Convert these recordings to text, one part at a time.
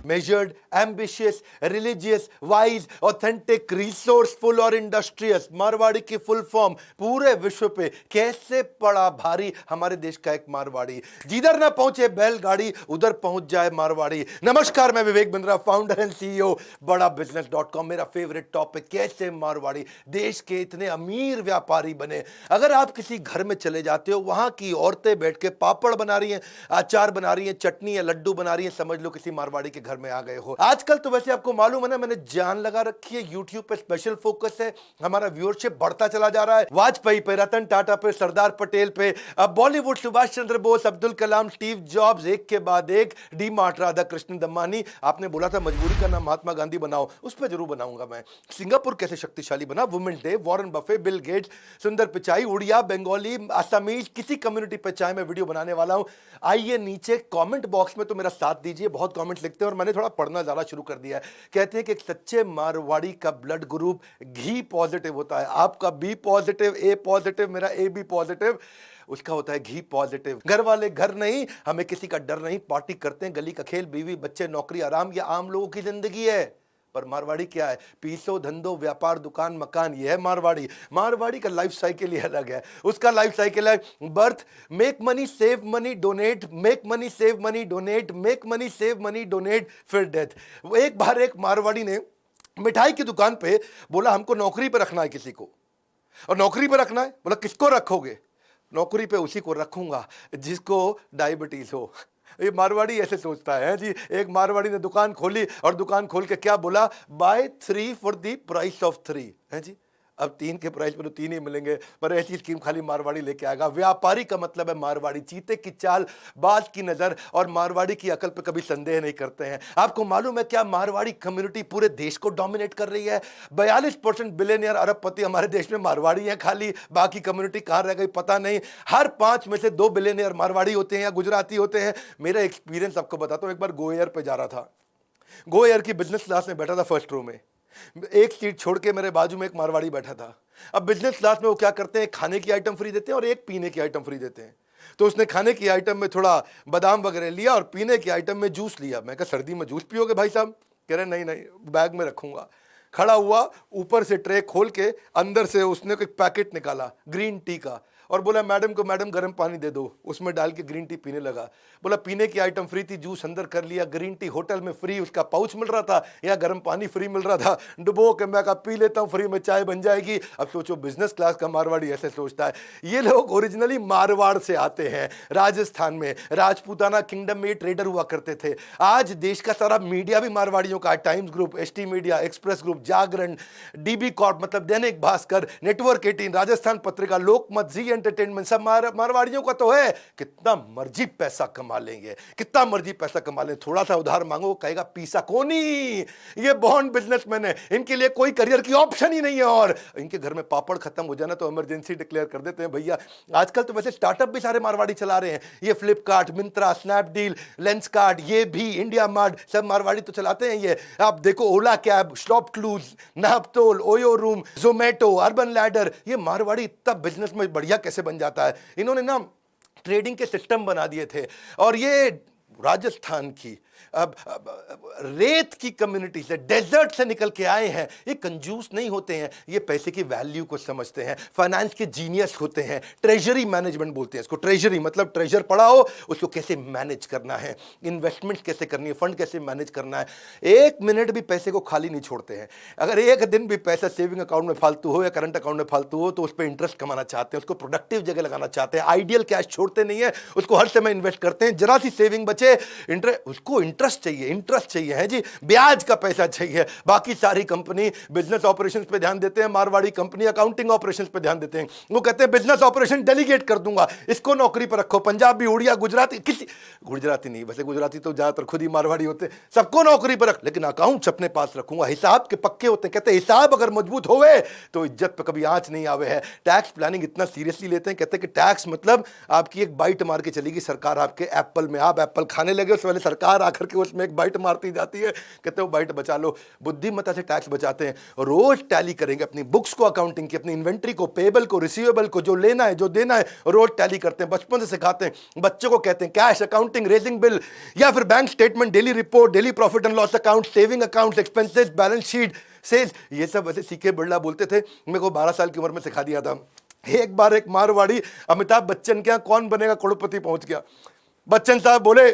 measured, ambitious, religious, wise, authentic, resourceful और industrious. Marwari की full form पूरे विश्व पे कैसे पड़ा भारी हमारे देश का एक मारवाड़ी। जिधर ना पहुंचे बैलगाड़ी उधर पहुंच जाए मारवाड़ी। नमस्कार, मैं Vivek Bindra, founder and CEO बड़ा बिजनेस.com। मेरा फेवरेट टॉपिक कैसे मारवाड़ी देश के इतने अमीर व्यापारी बने। अगर आप किसी घर में चले जाते हो, वहां की औरतें बैठ के पापड़ बना रही हैं, अचार बना रही हैं, चटनी या लड्डू बना रही हैं, समझ लो किसी मारवाड़ी के घर में आ गए हो। आजकल तो वैसे आपको मालूम है ना, मैंने जान लगा रखी है, यूट्यूब पे स्पेशल फोकस है, हमारा व्यूअरशिप बढ़ता चला जा रहा है। वाजपेयी पे, रतन टाटा पे, सरदार पटेल पे, अब बॉलीवुड सुभाष चंद्र बोस, अब्दुल कलाम, स्टीव जॉब्स, एक के बाद एक, डी मार्ट, राधा कृष्ण दमानी। आपने बोला था मजबूरी का नाम महात्मा गांधी बनाओ, उस पर जरूर बनाऊंगा मैं। सिंगापुर कैसे शक्तिशाली बना, women day, Warren Buffett, Bill Gates, सुंदर पिचाई, उड़िया, बंगाली, असमीज, किसी कम्युनिटी पे चाहे मैं वीडियो बनाने वाला हूं। आइए नीचे कमेंट बॉक्स में तो मेरा साथ दीजिए, बहुत कमेंट्स लिखते हैं और मैंने थोड़ा पढ़ना ज्यादा शुरू कर दिया है। कहते हैं कि एक सच्चे मारवाड़ी का ब्लड ग्रुप घी पॉजिटिव होता है। आपका बी पॉजिटिव, ए पॉजिटिव, मेरा ए बी पॉजिटिव, उसका होता है घी पॉजिटिव। घर वाले घर नहीं, हमें किसी का डर नहीं, पार्टी करते हैं, गली का खेल, बीवी बच्चे, नौकरी, आराम, ये आम लोगों की जिंदगी है। पर मारवाड़ी क्या है? पीसो, धंधो, व्यापार, दुकान, मकान, ये है मारवाड़ी। मारवाड़ी का लाइफ साइकिल ही अलग है। उसका लाइफ साइकिल है birth, make money, save money, donate, make money, save money, donate, make money, save money, donate, फिर डेथ। एक बार एक मारवाड़ी ने मिठाई की दुकान पे बोला, हमको नौकरी पे रखना है किसी को। और नौकरी पे रखना है, बोला किसको रखोगे? नौकरी पे उसी को रखूंगा जिसको डायबिटीज हो। ये मारवाड़ी ऐसे सोचता है जी। एक मारवाड़ी ने दुकान खोली और दुकान खोल के क्या बोला, buy 3 for the price of 3 है जी। अब 3 के प्राइस पर तो 3 ही मिलेंगे, पर ऐसी स्कीम खाली मारवाड़ी लेके आएगा। व्यापारी का मतलब है मारवाड़ी, चीते की चाल, बाज की नजर और मारवाड़ी की अकल पे कभी संदेह नहीं करते हैं। आपको मालूम है क्या, मारवाड़ी कम्युनिटी पूरे देश को डोमिनेट कर रही है। 42% बिलियनियर अरबपति हमारे देश में मारवाड़ी हैं खाली, बाकी कम्युनिटी कहां रह गई पता नहीं। हर 5 में से 2 बिलियनियर मारवाड़ी होते हैं या गुजराती होते हैं। मेरा एक्सपीरियंस आपको बताता हूं। एक बार गो एयर पे जा रहा था, गो एयर की बिजनेस क्लास में बैठा था, फर्स्ट रो में। एक सीट छोड़ के मेरे बाजू में एक मारवाड़ी बैठा था। अब बिजनेस क्लास में वो क्या करते हैं, खाने की आइटम फ्री देते हैं और एक पीने की आइटम फ्री देते हैं। तो उसने खाने की आइटम में थोड़ा बादाम वगैरह लिया और पीने की आइटम में जूस लिया। मैं कहा सर्दी में जूस पियोगे भाई साहब? कह रहे नहीं नहीं, बैग में रखूंगा। खड़ा हुआ, ऊपर से ट्रे खोल के अंदर से उसने एक पैकेट निकाला ग्रीन टी का और बोला मैडम को, मैडम गर्म पानी दे दो। उसमें डाल के ग्रीन टी पीने लगा। बोला पीने की आइटम फ्री थी, जूस अंदर कर लिया, ग्रीन टी होटल में फ्री, उसका पाउच मिल रहा था या गर्म पानी फ्री मिल रहा था। डुबो के मैं कहा पी लेता हूँ, फ्री में चाय बन जाएगी। अब सोचो बिजनेस क्लास का मारवाड़ी ऐसे सोचता है। ये लोग ओरिजिनली मारवाड़ से आते हैं। राजस्थान में राजपूताना किंगडम में ट्रेडर हुआ करते थे। आज देश का सारा मीडिया भी मारवाड़ियों का, Times group, ST media, Express group, Jagran, DB corp मतलब दैनिक भास्कर, नेटवर्क 18, राजस्थान पत्रिका, लोकमत, जी एंटरटेनमेंट, सब मारवाड़ियों का तो है। कितना मर्जी पैसा कमा लेंगे, कितना मर्जी पैसा कमा लेंगे। थोड़ा सा उधार मांगो, कहेगा पीसा कोनी। ये बॉन्ड बिजनेसमैन है, इनके लिए कोई करियर की ऑप्शन ही नहीं है। और इनके घर में पापड़ खत्म हो जाना तो इमरजेंसी डिक्लेयर कर देते हैं भैया। आजकल तो वैसे स्टार्टअप भी सारे मारवाड़ी चला रहे हैं। ये फ्लिपकार्ट, मिंत्रा, स्नैपडील, लेंसकार्ट, ये भी इंडिया मार्ट, सब मारवाड़ी तो चलाते हैं। ये आप देखो, Ola cab, Shopclues, Naaptol, OYO room, Zomato, Urban Ladder, ये मारवाड़ी इतना बिजनेस में बढ़िया कैसे बन जाता है। इन्होंने ना ट्रेडिंग के सिस्टम बना दिए थे। और ये राजस्थान की अब रेत की कम्युनिटी से, डेजर्ट से निकल के आए हैं। ये कंजूस नहीं होते हैं, ये पैसे की वैल्यू को समझते हैं, फाइनेंस के जीनियस होते हैं। ट्रेजरी मैनेजमेंट बोलते हैं इसको। ट्रेजरी मतलब ट्रेजर पड़ा हो, उसको कैसे मैनेज करना है, इन्वेस्टमेंट कैसे करनी है, फंड कैसे मैनेज करना है। एक मिनट भी पैसे को खाली नहीं छोड़ते हैं। अगर एक दिन भी पैसा सेविंग अकाउंट में फालतू हो या करंट अकाउंट में फालतू हो तो उस पर इंटरेस्ट कमाना चाहते हैं, उसको प्रोडक्टिव जगह लगाना चाहते हैं। आइडियल कैश छोड़ते नहीं है, उसको हर समय इन्वेस्ट करते हैं। जरा सी सेविंग बचे, उसको इंटरेस्ट चाहिए, इंटरेस्ट चाहिए है जी, ब्याज का पैसा चाहिए। बाकी सारी कंपनी बिजनेस ऑपरेशंस पे ध्यान देते हैं, मारवाड़ी कंपनी अकाउंटिंग ऑपरेशंस पे ध्यान देते हैं। वो कहते हैं बिजनेस ऑपरेशन डेलीगेट कर दूंगा, इसको नौकरी पर रखो। पंजाबी, उड़िया, गुजराती, किसी गुजराती नहीं, वैसे गुजराती तो ज्यादातर खुद ही मारवाड़ी होते हैं, सबको नौकरी पर रख, लेकिन अकाउंट्स अपने पास रखूंगा। हिसाब के पक्के होते हैं। कहते हैं हिसाब अगर मजबूत होवे तो इज्जत पे कभी आंच नहीं आवे है। टैक्स प्लानिंग इतना सीरियसली लेते हैं, कहते हैं कि टैक्स मतलब आपकी एक बाइट मार के चलेगी सरकार आपके एप्पल में। आप एप्पल खाने लगे उससे पहले सरकार करके उसमें एक बाइट मारती जाती है, कहते हो बाइट बचा लो। बुद्धिमत्ता से टैक्स बचाते हैं, रोज टैली करेंगे अपनी बुक्स को, अकाउंटिंग की, अपनी इन्वेंट्री को, पेबल को, रिसीवेबल को, जो लेना है जो देना है रोज टैली करते हैं, बचपन से सिखाते हैं बच्चों को, कहते हैं कैश अकाउंटिंग, रेजिंग बिल, या फिर bank statement, daily report, daily profit and loss account, saving account, expenses, balance sheet, sales, ये सब वैसे सीके बिरला बोलते थे, मेरे को 12 साल की उम्र में सिखा दिया था। एक बार एक मारवाड़ी अमिताभ बच्चन के यहाँ कौन बनेगा करोड़पति पहुंच गया। बच्चन साहब बोले,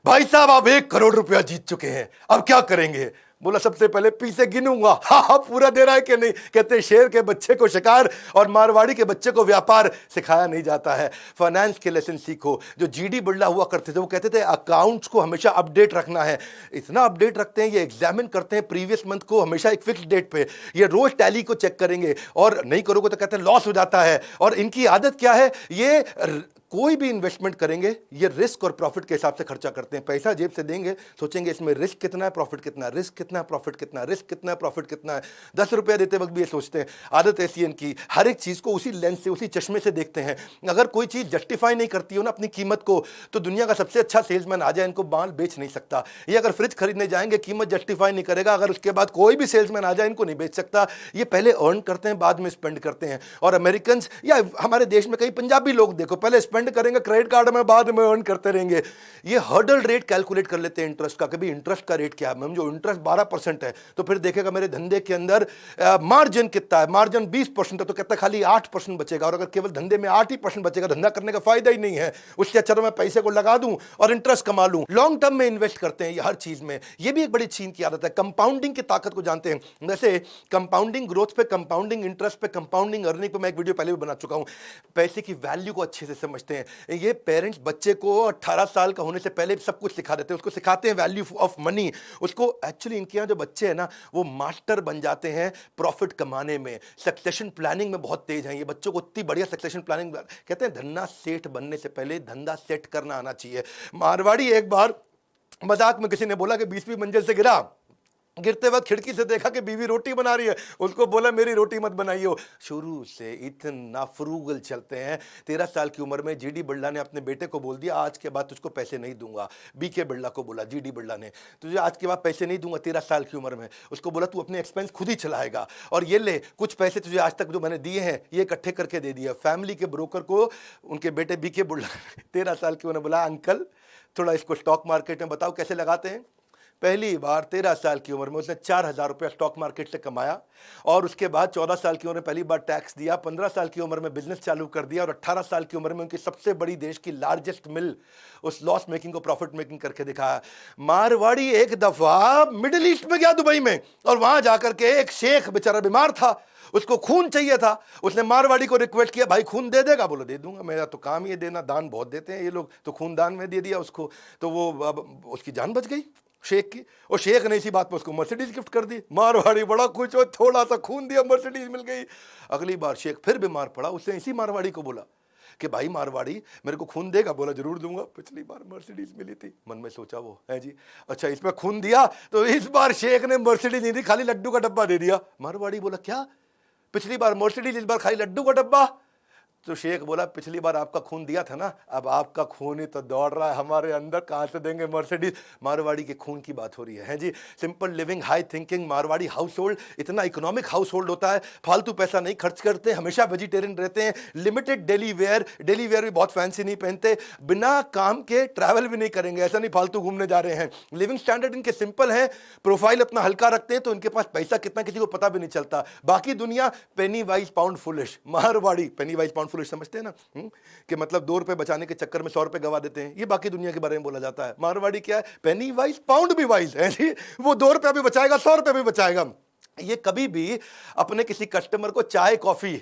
भाई साहब आप 1 करोड़ रुपया जीत चुके हैं, अब क्या करेंगे? बोला, सबसे पहले पीछे गिनूंगा। हाँ पूरा दे रहा है कि नहीं? कहते शेर के बच्चे को शिकार और मारवाड़ी के बच्चे को व्यापार सिखाया नहीं जाता है। फाइनेंस के लेसन सीखो। जो जीडी बिरला हुआ करते थे वो कहते थे अकाउंट्स को हमेशा अपडेट रखना है। इतना अपडेट रखते हैं, ये एग्जामिन करते हैं प्रीवियस मंथ को हमेशा एक फिक्स डेट पे, ये रोज टैली को चेक करेंगे, और नहीं करोगे तो कहते हैं लॉस हो जाता है। और इनकी आदत क्या है, ये कोई भी इन्वेस्टमेंट करेंगे ये रिस्क और प्रॉफिट के हिसाब से खर्चा करते हैं। पैसा जेब से देंगे, सोचेंगे इसमें रिस्क कितना है, प्रॉफिट कितना है, रिस्क कितना है, प्रॉफिट कितना है, रिस्क कितना है, प्रॉफिट कितना है। 10 रुपया देते वक्त भी ये सोचते हैं। आदत ऐसी है इनकी, हर एक चीज को उसी लेंस से, उसी चश्मे से देखते हैं। अगर कोई चीज जस्टिफाई नहीं करती हो ना अपनी कीमत को, तो दुनिया का सबसे अच्छा सेल्समैन आ जाए, इनको माल बेच नहीं सकता। ये अगर फ्रिज खरीदने जाएंगे, कीमत जस्टिफाई नहीं करेगा, अगर उसके बाद कोई भी सेल्समैन आ जाए, इनको नहीं बेच सकता। ये पहले अर्न करते हैं, बाद में स्पेंड करते हैं। और अमेरिकन या हमारे देश में कई पंजाबी लोग देखो, पहले स्पेंड करेंगे क्रेडिट कार्ड में, बाद में अर्न करते रहेंगे। ये हर्डल रेट कैलकुलेट कर लेते हैं इंटरेस्ट का, कभी इंटरेस्ट का रेट क्या है, मैम जो इंटरेस्ट 12% है तो फिर देखेगा मेरे धंधे के अंदर मार्जिन कितना है, मार्जिन 20% है तो कहता है खाली 8% बचेगा। और अगर केवल धंधे में 8% बचेगा, धंधा करने का फायदा ही नहीं है। उससे अच्छा तो मैं पैसे को लगा दूं और इंटरेस्ट कमा लूं। लॉन्ग टर्म में इन्वेस्ट करते हैं ये हर चीज में। ये भी एक बड़ी चीन की आदत है। कंपाउंडिंग की ताकत को जानते हैं, जैसे कंपाउंडिंग ग्रोथ पे, कंपाउंडिंग इंटरेस्ट पे, कंपाउंडिंग अर्निंग पे मैं एक वीडियो पहले भी बना चुका हूं। पैसे की वैल्यू को अच्छे से समझते हैं ये पेरेंट्स। बच्चे को 18 साल का होने से पहले सब कुछ सिखा देते हैं, उसको सिखाते हैं वैल्यू ऑफ मनी। उसको एक्चुअली इनके यहाँ जो बच्चे हैं ना, वो मास्टर बन जाते हैं प्रॉफिट कमाने में, सक्सेशन प्लानिंग में बहुत तेज हैं ये बच्चों को। इतनी बढ़िया सक्सेशन प्लानिंग, कहते हैं धन्ना सेठ बनने से पहले धंधा सेट करना आना चाहिए। मारवाड़ी एक बार मजाक में किसी ने बोला कि 20वीं मंजिल से गिरा, गिरते वक्त खिड़की से देखा कि बीवी रोटी बना रही है, उसको बोला मेरी रोटी मत बनाइयो। शुरू से इतना फ्रूगल चलते हैं। 13 साल की उम्र में जीडी बिरला ने अपने बेटे को बोल दिया आज के बाद तुझको पैसे नहीं दूंगा। बीके बिरला को बोला जीडी बिरला ने, तुझे आज के बाद पैसे नहीं दूंगा। 13 साल की उम्र में उसको बोला तू अपने एक्सपेंस खुद ही चलाएगा, और ये ले कुछ पैसे तुझे आज तक जो मैंने दिए हैं ये इकट्ठे करके दे दिया। फैमिली के ब्रोकर को उनके बेटे बीके बिरला 13 साल की उम्र में बोला अंकल थोड़ा इसको स्टॉक मार्केट में बताओ कैसे लगाते हैं। पहली बार 13 साल की उम्र में उसने 4,000 रुपया स्टॉक मार्केट से कमाया, और उसके बाद 14 साल की उम्र में पहली बार टैक्स दिया, 15 साल की उम्र में बिजनेस चालू कर दिया, और 18 साल की उम्र में उनकी सबसे बड़ी देश की लार्जेस्ट मिल उस लॉस मेकिंग को प्रॉफिट मेकिंग करके दिखाया। मारवाड़ी एक दफा मिडिल ईस्ट में गया, दुबई में, और वहां जाकर के एक शेख बेचारा बीमार था, उसको खून चाहिए था। उसने मारवाड़ी को रिक्वेस्ट किया भाई खून दे देगा? बोलो दे दूंगा, मेरा तो काम ही देना, दान बहुत देते हैं ये लोग, तो खून दान में दे दिया उसको। तो वो उसकी जान बच गई शेख की, और शेख ने इसी बात पर उसको मर्सिडीज गिफ्ट कर दी। मारवाड़ी बड़ा खुश हो, थोड़ा सा खून दिया मर्सिडीज मिल गई। अगली बार शेख फिर बीमार पड़ा, उसने इसी मारवाड़ी को बोला कि भाई मारवाड़ी मेरे को खून देगा? बोला जरूर दूंगा, पिछली बार मर्सिडीज मिली थी। मन में सोचा वो है जी, अच्छा इसमें खून दिया तो इस बार शेख ने मर्सिडीज नहीं दी, खाली लड्डू का डब्बा दे दिया। मारवाड़ी बोला क्या, पिछली बार मर्सिडीज इस बार खाली लड्डू का डब्बा? तो शेख बोला पिछली बार आपका खून दिया था ना, अब आपका खून ही तो दौड़ रहा है हमारे अंदर, कहां से देंगे मर्सिडीज? मारवाड़ी के खून की बात हो रही है जी। Simple living, high thinking, Marwari household इतना इकोनॉमिक हाउस होल्ड होता है, फालतू पैसा नहीं खर्च करते, हमेशा वेजिटेरियन रहते हैं, लिमिटेड डेली वेयर भी बहुत फैंसी नहीं पहनते, बिना काम के ट्रैवल भी नहीं करेंगे, ऐसा नहीं फालतू घूमने जा रहे हैं। लिविंग स्टैंडर्ड इनके सिंपल है, प्रोफाइल अपना हल्का रखते हैं, तो इनके पास पैसा कितना किसी को पता भी नहीं चलता। बाकी दुनिया पेनी वाइज पाउंड फुलिश, मारवाड़ी पेनी वाइज पाउंड फुलिश समझते हैं ना, कि मतलब 2 रुपए बचाने के चक्कर में 100 रुपए गवा देते हैं। ये बाकी दुनिया के बारे में बोला जाता है। मारवाड़ी क्या है, पेनी वाइज पाउंड भी वाइज है जी, वो 2 रुपया भी बचाएगा, 100 रुपए भी बचाएगा। ये कभी भी अपने किसी कस्टमर को चाय कॉफी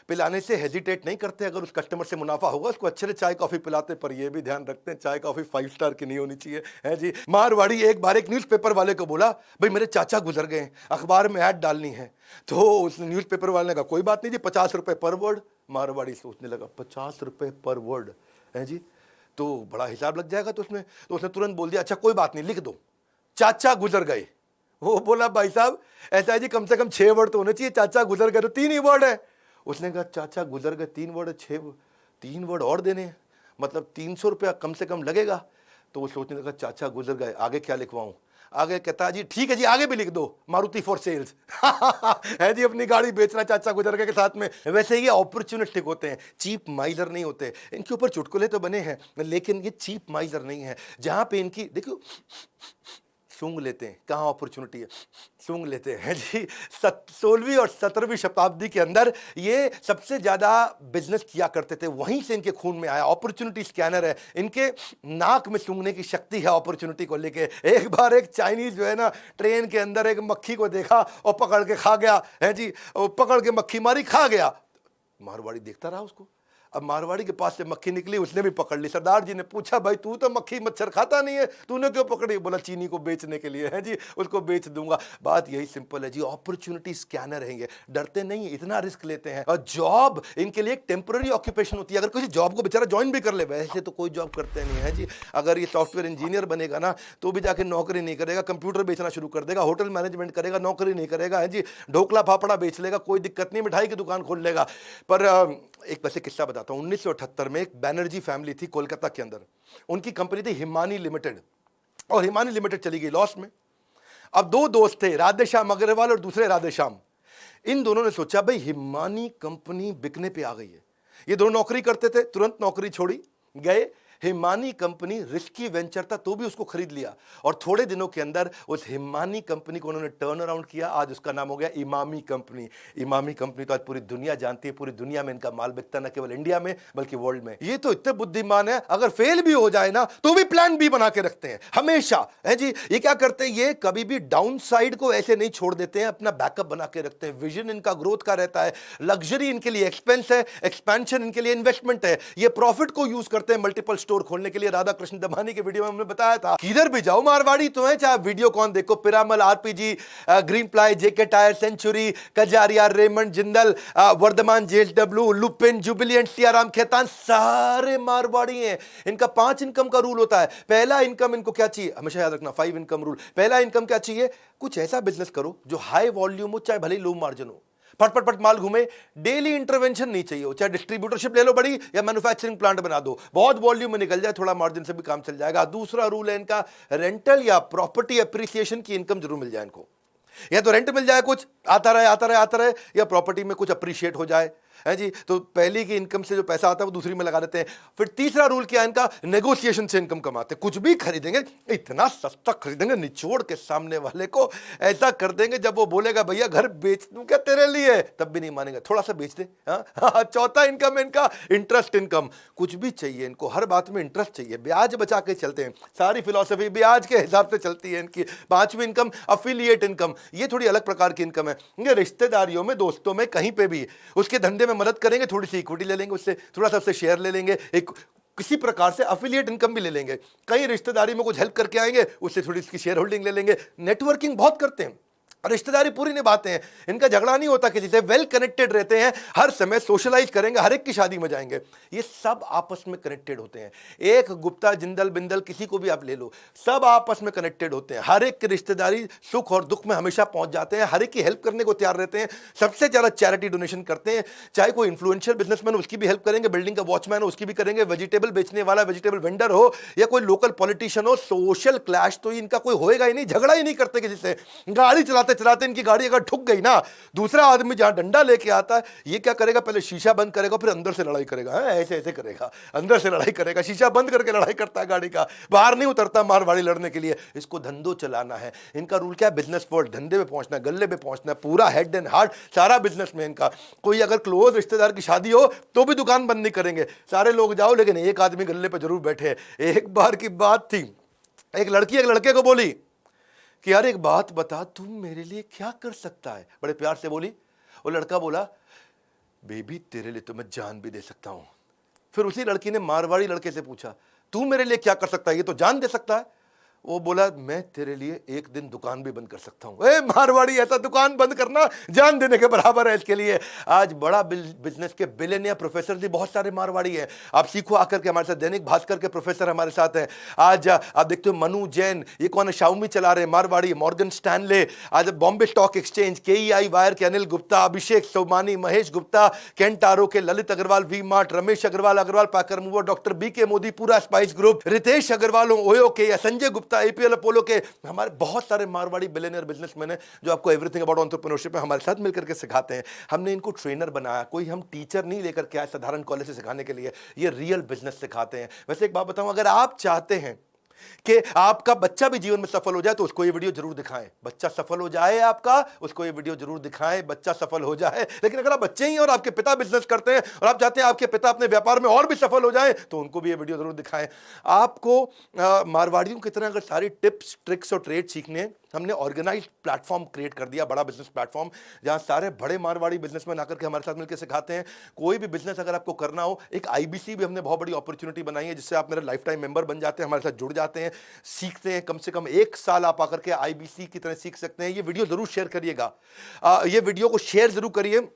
पिलाने से हेजिटेट नहीं करते। अगर उस कस्टमर से मुनाफा होगा उसको अच्छे से चाय कॉफी पिलाते, पर ये भी ध्यान रखते हैं चाय कॉफी 5 स्टार की नहीं होनी चाहिए, है जी। मारवाड़ी एक बार एक न्यूज़पेपर वाले को बोला भाई मेरे चाचा गुजर गए, अखबार में ऐड डालनी है। तो उस न्यूज़पेपर वाले ने कहा कोई बात नहीं जी, 50 रुपए पर वर्ड। मारवाड़ी सोचने लगा 50 रुपए पर वर्ड है जी, तो बड़ा हिसाब लग जाएगा। तो उसने तुरंत बोल दिया अच्छा कोई बात नहीं लिख दो, चाचा गुजर गए। वो बोला भाई साहब ऐसा है जी, कम से कम 6 वर्ड तो होने चाहिए, चाचा गुजर गए तो 3 ही वर्ड है। उसने कहा चाचा गुजर गए 3 वर्ड, 3 वर्ड और देने हैं, मतलब 300 रुपया कम से कम लगेगा। तो वो सोचने लगा चाचा गुजर गए, आगे क्या लिखवाऊं। आगे कहता जी ठीक है जी, आगे भी लिख दो मारुति फॉर सेल्स। है जी, अपनी गाड़ी बेचना चाचा गुजर गए के साथ में। वैसे ये अपॉर्चुनिस्टिक होते हैं, चीप माइजर नहीं होते। इनके ऊपर चुटकुले तो बने हैं, लेकिन ये चीप माइजर नहीं है। जहां पे इनकी देखो सूंघ लेते हैं, कहाँ अपॉर्चुनिटी है, सूंघ लेते हैं जी। 16वीं और 17वीं शताब्दी के अंदर ये सबसे ज्यादा बिजनेस किया करते थे, वहीं से इनके खून में आया। अपॉर्चुनिटी स्कैनर है, इनके नाक में सूंघने की शक्ति है अपॉर्चुनिटी को लेके। एक बार एक चाइनीज जो है ना, ट्रेन के अंदर एक मक्खी को देखा और पकड़ के खा गया है जी, और पकड़ के मक्खी मारी, खा गया। मारवाड़ी देखता रहा उसको। अब मारवाड़ी के पास से मक्खी निकली, उसने भी पकड़ ली। सरदार जी ने पूछा भाई तू तो मक्खी मच्छर खाता नहीं है, तूने क्यों पकड़ी? बोला चीनी को बेचने के लिए है जी, उसको बेच दूंगा। बात यही सिंपल है जी, अपॉर्चुनिटी स्कैनर है ये, डरते नहीं, इतना रिस्क लेते हैं। और जॉब इनके लिए एक टेम्पररी ऑक्यूपेशन होती है। अगर किसी जॉब को बेचारा ज्वाइन भी कर ले, वैसे तो कोई जॉब करते नहीं है जी। अगर ये सॉफ्टवेयर इंजीनियर बनेगा ना तो भी जाके नौकरी नहीं करेगा, कंप्यूटर बेचना शुरू कर देगा, होटल मैनेजमेंट करेगा, नौकरी नहीं करेगा है जी। ढोकला फाफड़ा बेच लेगा, कोई दिक्कत नहीं, मिठाई की दुकान खोल लेगा। पर एक वैसे किस्सा बताता हूं। 1978 में एक बैनर्जी फैमिली थी कोलकाता के अंदर, उनकी कंपनी थी हिमानी लिमिटेड, और हिमानी लिमिटेड चली गई लॉस में। अब दो दोस्त थे, राधेश्याम अग्रवाल और दूसरे राधेश्याम। इन दोनों ने सोचा भाई हिमानी कंपनी बिकने पे आ गई है। ये दोनों नौकरी करते थे, तुरंत नौकरी छोड़ी, गए। हिमानी कंपनी रिस्की वेंचर था तो भी उसको खरीद लिया, और थोड़े दिनों के अंदर उस हिमानी कंपनी को उन्होंने टर्न अराउंड किया। आज उसका नाम हो गया इमामी कंपनी। इमामी कंपनी तो आज पूरी दुनिया जानती है, पूरी दुनिया में इनका माल बिकता, न केवल इंडिया में बल्कि वर्ल्ड में। ये तो इतने बुद्धिमान है, अगर फेल भी हो जाए ना तो भी प्लान बी बना के रखते हैं हमेशा है जी। ये क्या करते हैं, ये कभी भी डाउन साइड को ऐसे नहीं छोड़ देते हैं, अपना बैकअप बना के रखते हैं। विजन इनका ग्रोथ का रहता है, लग्जरी इनके लिए एक्सपेंस है, एक्सपेंशन इनके लिए इन्वेस्टमेंट है। ये प्रॉफिट को यूज करते हैं मल्टीपल स्टोर खोलने के लिए। राधा कृष्ण दमानी के वीडियो में हमने बताया था, किधर भी जाओ मारवाड़ी तो है, चाहे वीडियो कौन देखो, Piramal, RPG, Green Ply, JK Tyre, Century, Kajaria, Raymond, Jindal, Vardhman, JSW, Lupin, Jubilant, Siyaram, Khetan, सारे मारवाड़ी हैं। इनका 5 इनकम का रूल होता है। पहला इनकम इनको क्या चाहिए, हमेशा याद रखना, 5 इनकम रूल। पहला इनकम क्या चाहिए, कुछ ऐसा बिजनेस करो जो हाई वॉल्यूम हो, चाहे भले लो मार्जिन हो, फट फट फट माल घूमे। डेली इंटरवेंशन नहीं चाहिए हो, चाहे डिस्ट्रीब्यूटरशिप ले लो बड़ी, या मैन्युफैक्चरिंग प्लांट बना दो, बहुत वॉल्यूम में निकल जाए, थोड़ा मार्जिन से भी काम चल जाएगा। दूसरा रूल है इनका, रेंटल या प्रॉपर्टी एप्रिसिएशन की इनकम जरूर मिल जाए इनको। या तो रेंट मिल जाए, कुछ आता रहे आता रहे आता रहे, या प्रॉपर्टी में कुछ अप्रिशिएट हो जाए है जी। तो पहली की इनकम से जो पैसा आता है वो दूसरी में लगा देते हैं। फिर तीसरा रूल क्या है इनका, नेगोशिएशन से इनकम कमाते हैं। कुछ भी खरीदेंगे, इतना सस्ता खरीदेंगे, निचोड़ के सामने वाले को ऐसा कर देंगे, जब वो बोलेगा भैया घर बेच दूं क्या तेरे लिए, तब भी नहीं मानेगा, थोड़ा सा बेच दे। चौथा इनकम है इनका, इंटरेस्ट इनकम। कुछ भी चाहिए इनको, हर बात में इंटरेस्ट चाहिए, ब्याज बचा के चलते हैं। सारी फिलॉसफी ब्याज के हिसाब से चलती है इनकी। पांचवी इनकम अफिलिएट इनकम, ये थोड़ी अलग प्रकार की इनकम है। ये रिश्तेदारियों में, दोस्तों में, कहीं पे भी उसके धंधे में मदद करेंगे, थोड़ी सी इक्विटी ले लेंगे उससे, थोड़ा सा उससे शेयर ले लेंगे, एक किसी प्रकार से अफिलिएट इनकम भी ले लेंगे। कई रिश्तेदारी में कुछ हेल्प करके आएंगे, उससे थोड़ी इसकी शेयर होल्डिंग ले लेंगे। नेटवर्किंग बहुत करते हैं, रिश्तेदारी पूरी निभाते हैं, इनका झगड़ा नहीं होता किसी से, वेल कनेक्टेड रहते हैं, हर समय सोशलाइज करेंगे, हर एक की शादी में जाएंगे। ये सब आपस में कनेक्टेड होते हैं। एक गुप्ता, जिंदल, बिंदल, किसी को भी आप ले लो, सब आपस में कनेक्टेड होते हैं। हर एक की रिश्तेदारी सुख और दुख में हमेशा पहुंच जाते हैं, हर एक की हेल्प करने को तैयार रहते हैं। सबसे ज्यादा चैरिटी डोनेशन करते हैं। चाहे कोई इन्फ्लुएंशियल बिजनेसमैन, उसकी भी हेल्प करेंगे, बिल्डिंग का वॉचमैन हो उसकी भी करेंगे, वेजिटेबल बेचने वाला वेजिटेबल वेंडर हो, या कोई लोकल पॉलिटिशियन हो। सोशल क्लैश तो इनका कोई होएगा ही नहीं, झगड़ा ही नहीं करते किसी से। गाड़ी चलाते चलाते इनकी गाड़ी अगर ठुक गई ना, दूसरा आदमी जहां डंडा लेके आता है, ये क्या करेगा, पहले शीशा बंद करेगा, फिर अंदर से लड़ाई करेगा। ऐसे ऐसे करेगा, अंदर से लड़ाई करेगा, शीशा बंद करके लड़ाई करता है गाड़ी का, बाहर नहीं उतरता मारवाड़ी लड़ने के लिए। इसको धंधो चलाना है। इनका रूल क्या है, बिजनेस वर्ल्ड, धंधे में पहुंचना, गल्ले पे पहुंचना, पूरा हेड एंड हार्ट सारा बिजनेस में इनका। कोई अगर क्लोज रिश्तेदार की शादी हो तो भी दुकान बंद नहीं करेंगे, सारे लोग जाओ, लेकिन एक आदमी गल्ले पे जरूर बैठे। एक बार की बात थी, एक लड़की एक लड़के को बोली कि यार एक बात बता, तू मेरे लिए क्या कर सकता है, बड़े प्यार से बोली। वो लड़का बोला, बेबी तेरे लिए तो मैं जान भी दे सकता हूं। फिर उसी लड़की ने मारवाड़ी लड़के से पूछा, तू मेरे लिए क्या कर सकता है, ये तो जान दे सकता है। वो बोला मैं तेरे लिए एक दिन दुकान भी बंद कर सकता हूं। ए मारवाड़ी, ऐसा दुकान बंद करना जान देने के बराबर है। इसके लिए आज बड़ा बिजनेस के बिलियनियर प्रोफेसर भी बहुत सारे मारवाड़ी हैं। आप सीखो आकर के हमारे साथ। दैनिक भास्कर के प्रोफेसर हमारे साथ हैं। आज आप देखते हो मनु जैन, ये कौन है, शाओमी चला रहे मारवाड़ी। मॉर्गन स्टैनले, आज बॉम्बे स्टॉक एक्सचेंज, केईआई वायर के अनिल गुप्ता, अभिषेक सोमानी, महेश गुप्ता, केंटारो के Lalit Agarwal, V Mart, Ramesh Agarwal packer mover, doctor B K Modi, पूरा स्पाइस ग्रुप, रितेश अग्रवाल ओयो के, संजय गुप्ता एपीएल अपोलो के। हमारे बहुत सारे मारवाड़ी बिलियनियर बिजनेसमैन हैं जो आपको एवरीथिंग अबाउट एंटरप्रेन्योरशिप में हमारे साथ मिलकर के सिखाते हैं। हमने इनको ट्रेनर बनाया, कोई हम टीचर नहीं लेकर के आए साधारण कॉलेज से सिखाने के लिए, ये रियल बिजनेस सिखाते हैं। वैसे एक बात बताऊं, अगर आप चाहते हैं कि आपका बच्चा भी जीवन में सफल हो जाए तो उसको ये वीडियो जरूर दिखाएं। बच्चा सफल हो जाए आपका, उसको ये वीडियो जरूर दिखाएं, बच्चा सफल हो जाए। लेकिन अगर आप बच्चे ही और आपके पिता बिजनेस करते हैं और आप चाहते हैं आपके पिता अपने व्यापार में और भी सफल हो जाएं तो उनको भी ये वीडियो जरूर दिखाएं। आपको मारवाड़ियों की तरह अगर सारी टिप्स ट्रिक्स और ट्रेड सीखने, हमने ऑर्गेनाइज्ड प्लेटफॉर्म क्रिएट कर दिया, बड़ा बिजनेस प्लेटफॉर्म, जहां सारे बड़े मारवाड़ी बिजनेसमैन आकर के हमारे साथ मिलकर सिखाते हैं। कोई भी बिजनेस अगर आपको करना हो, एक आईबीसी भी हमने बहुत बड़ी अपॉर्चुनिटी बनाई है, जिससे आप मेरे लाइफ टाइम मेंबर बन जाते हैं, हमारे साथ जुड़ जाते हैं, सीखते हैं। कम से कम 1 साल आप आकर के आईबीसी की तरह सीख सकते हैं। ये वीडियो जरूर शेयर करिएगा, ये वीडियो को शेयर जरूर करिए।